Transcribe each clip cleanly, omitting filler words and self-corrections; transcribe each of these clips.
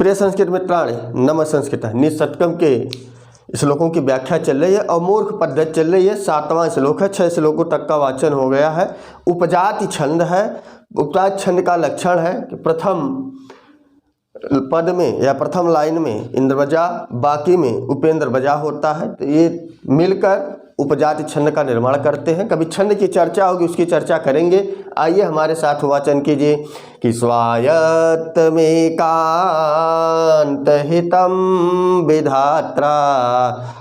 प्रिय संस्कृत मित्राणि, नमः संस्कृतः। निःशतकम के श्लोकों की व्याख्या चल रही है और मूर्ख पद्धति चल रही है। 7वां श्लोक है, 6 श्लोकों तक का वाचन हो गया है। उपजाति छंद है। उपजाति छंद का लक्षण है कि प्रथम पद में या प्रथम लाइन में इंद्रवजा, बाकी में उपेंद्र वजा होता है। तो ये मिलकर उपजाति छंद का निर्माण करते हैं। कभी छंद की चर्चा होगी, उसकी चर्चा करेंगे। आइए हमारे साथ वाचन कीजिए कि स्वायत्त में कांत हितम विधात्रा।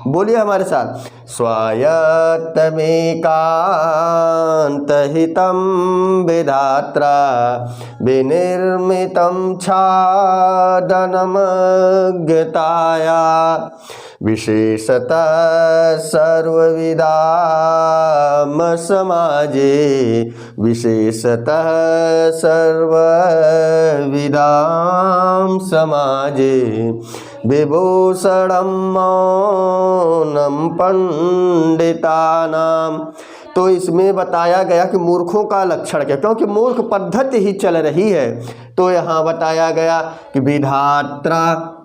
बोलिए हमारे साथ, स्वायत्त में कांत हितम विधात्रा विनिर्मितं छादनमग्यताया विशेषतः सर्वविदाम समाजे विशेषतः सर्वविदाम समाजे विभूषणं मौनं पंडितानाम। तो इसमें बताया गया कि मूर्खों का लक्षण क्या, क्योंकि मूर्ख पद्धति ही चल रही है। तो यहाँ बताया गया कि विधात्रा,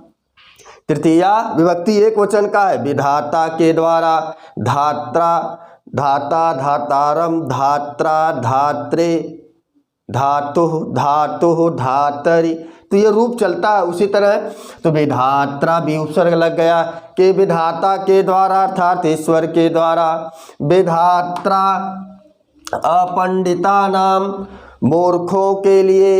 तृतीया विभक्ति एक वचन का है, विधाता के द्वारा। धात्रा, धाता, धातारम, धात्रा, धात्रे, धातु, धातु, धातरि। तो ये रूप चलता है उसी तरह। तो विधात्रा भी उपसर्ग लग गया कि विधाता के द्वारा अर्थात ईश्वर के द्वारा। विधात्रा अपंडिता नाम, मूर्खों के लिए,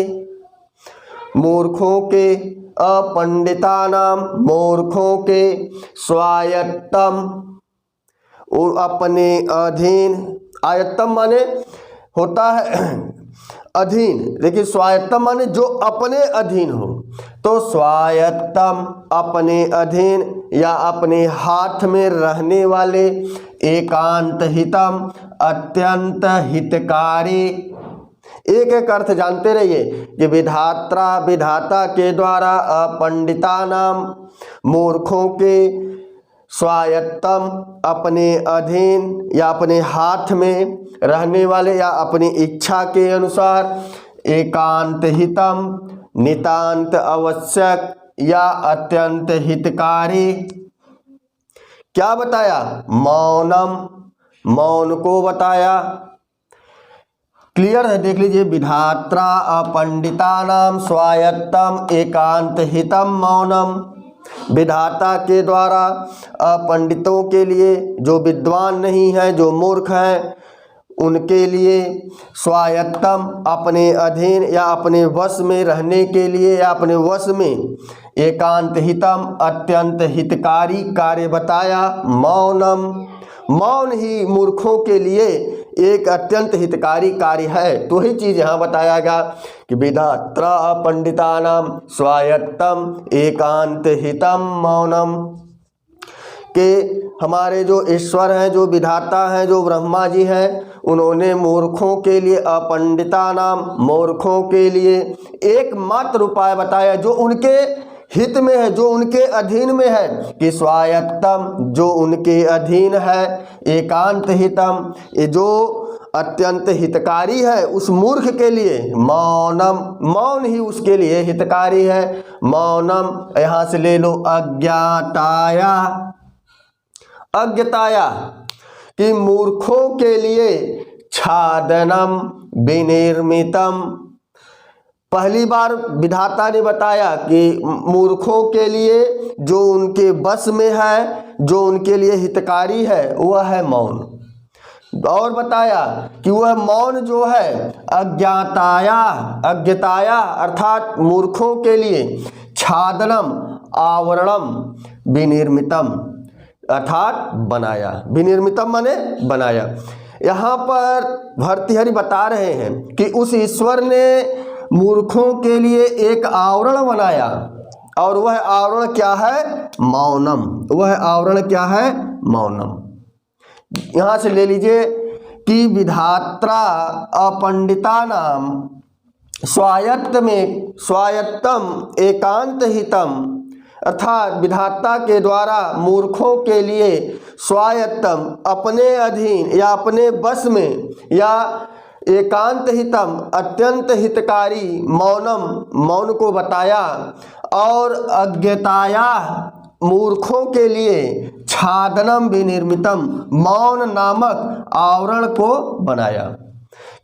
मूर्खों के, अपंडिता नाम मूर्खों के, स्वायत्तम और अपने अधीन। आयत्तम माने होता है अधीन, लेकिन स्वायत्तम माने जो अपने अधीन हो। तो स्वायत्तम अपने अधीन या अपने हाथ में रहने वाले, एकांत हितम अत्यंत हितकारी। एक एक अर्थ जानते रहिए कि विधात्रा विधाता के द्वारा, अपंडिता नाम मूर्खों के, स्वायत्तम अपने अधीन या अपने हाथ में रहने वाले या अपनी इच्छा के अनुसार, एकांत हितम नितांत आवश्यक या अत्यंत हितकारी। क्या बताया? मौनम, मौन को बताया। क्लियर है, देख लीजिए। विधात्रा अपंडिता नाम स्वायत्तम एकांत हितम मौनम। विधाता के द्वारा अपंडितों के लिए, जो विद्वान नहीं है, जो मूर्ख हैं, उनके लिए, स्वायत्तम अपने अधीन या अपने वश में रहने के लिए या अपने वश में, एकांत हितम अत्यंत हितकारी कार्य बताया। मौनम, मौन ही मूर्खों के लिए एक अत्यंत हितकारी कार्य है। तो ही चीज यहाँ बताया गया कि विधात्रा पंडितानाम स्वायत्तम एकांत हितम मौनम। के हमारे जो ईश्वर हैं, जो विधाता हैं, जो ब्रह्मा जी हैं, उन्होंने मूर्खों के लिए, अपंडिता नाम मूर्खों के लिए एकमात्र उपाय बताया जो उनके हित में है, जो उनके अधीन में है, कि स्वायत्तम जो उनके अधीन है, एकांत हितम ये जो अत्यंत हितकारी है उस मूर्ख के लिए, मौनम मौन ही उसके लिए हितकारी है। मौनम यहाँ से ले लो अज्ञाताया, अज्ञताया कि मूर्खों के लिए छादनम विनिर्मितम। पहली बार विधाता ने बताया कि मूर्खों के लिए जो उनके बस में है, जो उनके लिए हितकारी है, वह है मौन। और बताया कि वह मौन जो है अज्ञाताया, अज्ञताया अर्थात मूर्खों के लिए, छादनम आवरणम विनिर्मितम अर्थात बनाया। विनिर्मितम माने बनाया। यहाँ पर भर्तृहरि बता रहे हैं कि उस ईश्वर ने मूर्खों के लिए एक आवरण बनाया, और वह आवरण क्या है? मौनम। वह आवरण क्या है? मौनम। यहां से ले लीजिए कि विधात्रा अपंडिता नाम स्वायत्त में, स्वायत्तम एकांत हितम अर्थात विधाता के द्वारा मूर्खों के लिए स्वायत्तम अपने अधीन या अपने बस में या एकांत हितम अत्यंत हितकारी मौनम मौन को बताया। और अज्ञताया मूर्खों के लिए छादनम विनिर्मितम मौन नामक आवरण को बनाया।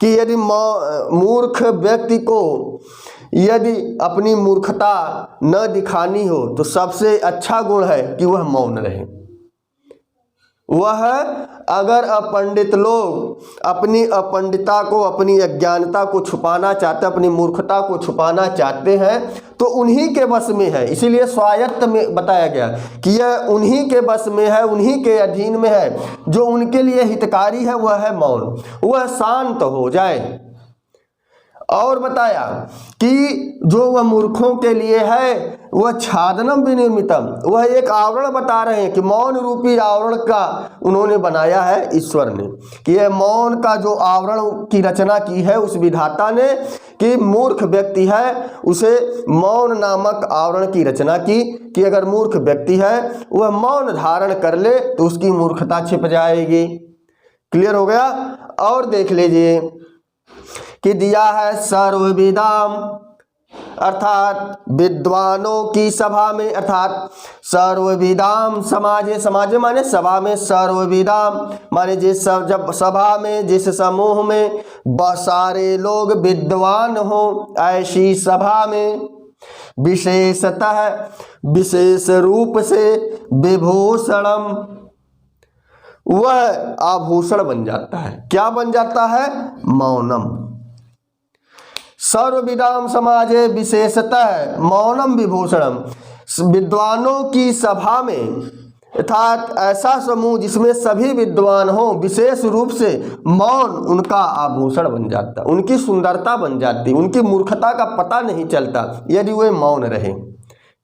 कि यदि मूर्ख व्यक्ति को यदि अपनी मूर्खता न दिखानी हो तो सबसे अच्छा गुण है कि वह मौन रहे। वह अगर अपंडित लोग अपनी अपंडिता को, अपनी अज्ञानता को छुपाना चाहते, अपनी मूर्खता को छुपाना चाहते हैं तो उन्हीं के बस में है। इसीलिए स्वायत्त में बताया गया कि यह उन्हीं के बस में है, उन्हीं के अधीन में है। जो उनके लिए हितकारी है वह है मौन, वह शांत हो जाए। और बताया कि जो वह मूर्खों के लिए है वह छादनम विनिर्मितम, वह एक आवरण बता रहे हैं कि मौन रूपी आवरण का उन्होंने बनाया है ईश्वर ने। कि यह मौन का जो आवरण की रचना की है उस विधाता ने, कि मूर्ख व्यक्ति है उसे मौन नामक आवरण की रचना की। कि अगर मूर्ख व्यक्ति है वह मौन धारण कर ले तो उसकी मूर्खता छिप जाएगी। क्लियर हो गया। और देख लीजिए कि दिया है सर्वविदाम, अर्थात विद्वानों की सभा में, अर्थात सर्वविदाम समाजे, समाजे माने सभा में, सर्वविदाम माने जिस जब सभा में, जिस समूह में सारे लोग विद्वान हो, ऐसी सभा में विशेषतः विशेष रूप से विभूषणम, वह आभूषण बन जाता है। क्या बन जाता है? मौनम। सर्वविदाम समाजे विशेषतः मौनम विभूषणम, विद्वानों की सभा में, अर्थात ऐसा समूह जिसमें सभी विद्वान हो, विशेष रूप से मौन उनका आभूषण बन जाता, उनकी सुंदरता बन जाती, उनकी मूर्खता का पता नहीं चलता यदि वे मौन रहे।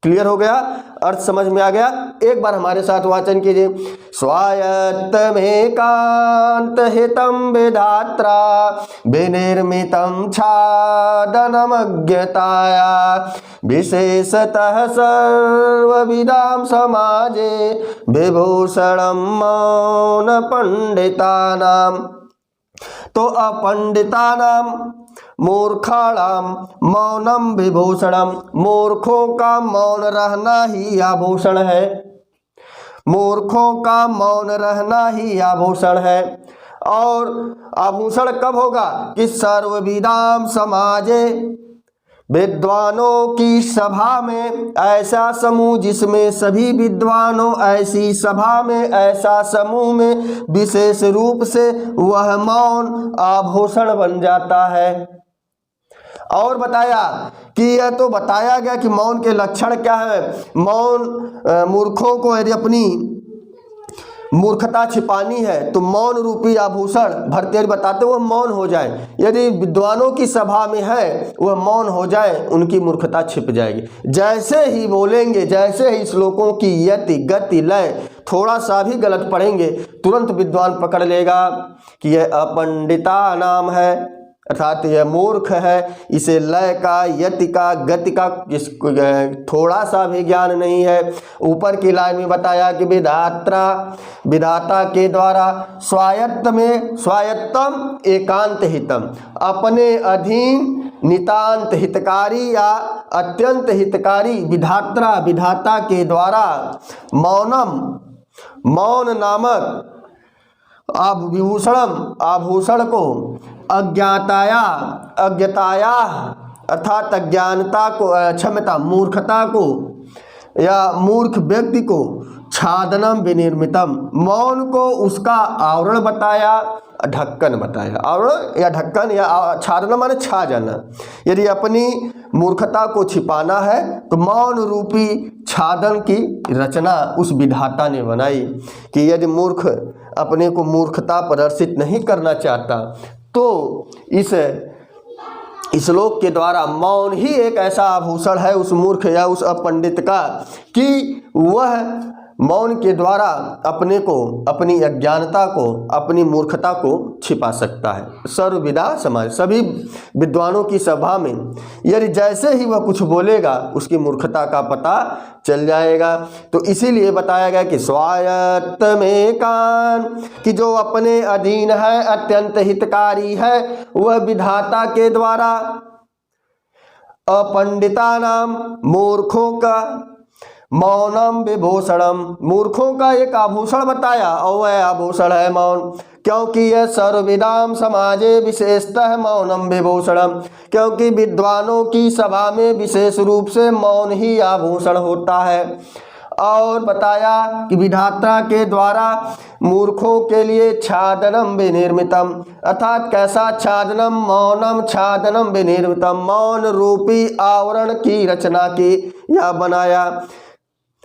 क्लियर हो गया? अर्थ समझ में आ गया? एक बार हमारे साथ वाचन कीजिए। स्वायत्तमेकांत हितम विधात्रा विनिर्मितम छादनमज्ञताया विशेषतः सर्वविदाम समाजे विभूषणम मौन पंडितानाम। तो अपंडितानाम मूर्खाणाम मौनम विभूषणम, मूर्खों का मौन रहना ही आभूषण है। मूर्खों का मौन रहना ही आभूषण है। और आभूषण कब होगा? कि सर्वविदाम समाजे, विद्वानों की सभा में, ऐसा समूह जिसमें सभी विद्वानों, ऐसी सभा में, ऐसा समूह में विशेष रूप से वह मौन आभूषण बन जाता है। और बताया कि यह तो बताया गया कि मौन के लक्षण क्या है। मौन मूर्खों को यदि अपनी मूर्खता छिपानी है तो मौन रूपी आभूषण भरतेर बताते वह मौन हो जाए। यदि विद्वानों की सभा में है वह मौन हो जाए, उनकी मूर्खता छिप जाएगी। जैसे ही बोलेंगे, जैसे ही श्लोकों की यति गति लय थोड़ा सा भी गलत पढ़ेंगे तुरंत विद्वान पकड़ लेगा कि यह अपंडिता नाम है, अर्थात यह मूर्ख है। इसे लय का, यति का, गति का थोड़ा सा भी ज्ञान नहीं है। ऊपर की लाइन में बताया कि विधाता के द्वारा स्वायत्त में, स्वायत्तम एकांत हितम, अपने अधीन नितांत हितकारी या अत्यंत हितकारी विधाता के द्वारा मौनम, मौन नामक विभूषणम आभूषण को अज्ञताया अर्थात अज्ञानता को, क्षमता मूर्खता को या मूर्ख व्यक्ति को छादनम विनिर्मितम, मौन को उसका आवरण बताया, ढक्कन बताया। आवरण या ढक्कन या छादना माने छा जाना। यदि अपनी मूर्खता को छिपाना है तो मौन रूपी छादन की रचना उस विधाता ने बनाई। कि यदि मूर्ख अपने को मूर्खता प्रदर्शित नहीं करना चाहता तो इस श्लोक के द्वारा मौन ही एक ऐसा आभूषण है उस मूर्ख या उस अपंडित का कि वह मौन के द्वारा अपने को, अपनी अज्ञानता को, अपनी मूर्खता को छिपा सकता है। सर्वविदा समाज, सभी विद्वानों की सभा में यदि जैसे ही वह कुछ बोलेगा उसकी मूर्खता का पता चल जाएगा। तो इसीलिए बताया गया कि स्वायत्त में कान, कि जो अपने अधीन है, अत्यंत हितकारी है, वह विधाता के द्वारा अपंडितानां मूर्खों का मौनम विभूषणम, मूर्खों का एक आभूषण बताया और वह आभूषण है मौन, क्योंकि यह सर्वविदाम समाजे विशेषतः मौनम विभूषणम, क्योंकि विद्वानों की सभा में विशेष रूप से मौन ही आभूषण होता है। और बताया कि विधाता के द्वारा मूर्खों के लिए छादनम विनिर्मितम, अर्थात कैसा छादनम, मौनम छादनम विनिर्मितम, मौन रूपी आवरण की रचना की या बनाया।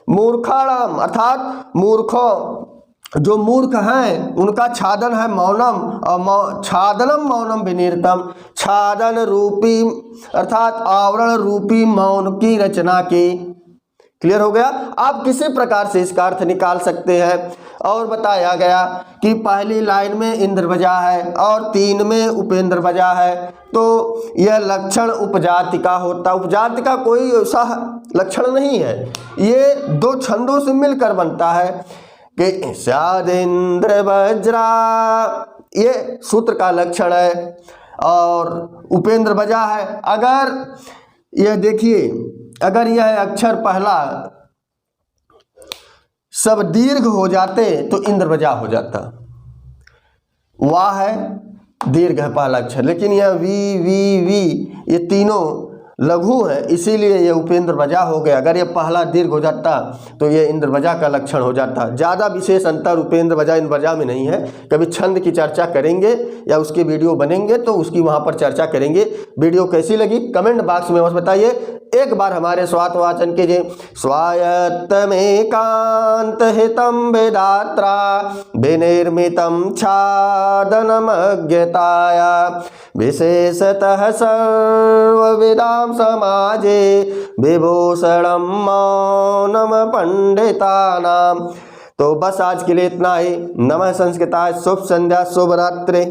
मूर्खाणाम अर्थात मूर्खों, जो मूर्ख हैं उनका छादन है मौनम, और छादनम मौनम विनिर्मितम, छादन रूपी अर्थात आवरण रूपी मौन की रचना की। क्लियर हो गया। आप किसी प्रकार से इसका अर्थ निकाल सकते हैं। और बताया गया कि पहली लाइन में इंद्र बजा है और 3 में उपेंद्र बजा है, तो यह लक्षण उपजाति का होता। उपजाति का कोई ऐसा लक्षण नहीं है, ये 2 छंदों से मिलकर बनता है कि शाद इंद्र वज्रा, ये सूत्र का लक्षण है। और उपेंद्र बजा है, अगर यह देखिए, अगर यह अक्षर पहला सब दीर्घ हो जाते तो इंद्र बजा हो जाता। वाह है दीर्घ है पहला अक्षर, लेकिन यह वी वी वी ये तीनों लघु है, इसीलिए ये उपेंद्र बजा हो गया। अगर ये पहला दीर्घ हो जाता तो ये इंद्र बजा का लक्षण हो जाता। ज़्यादा विशेष अंतर उपेंद्र बजा इंद्र बजा में नहीं है। कभी छंद की चर्चा करेंगे या उसके वीडियो बनेंगे तो उसकी वहाँ पर चर्चा करेंगे। वीडियो कैसी लगी कमेंट बॉक्स में बस बताइए। एक बार हमारे स्वात वाचन कीजिए। स्वायत्तमेकांत हितं वेदात्रा विनिर्मितं छादनमज्ञताया विशेषतः सर्वविदां समाजे विभूषणं मौनम पंडितानां। तो बस आज के लिए इतना ही। नमः संस्कृताय। शुभ संध्या, शुभ रात्रि।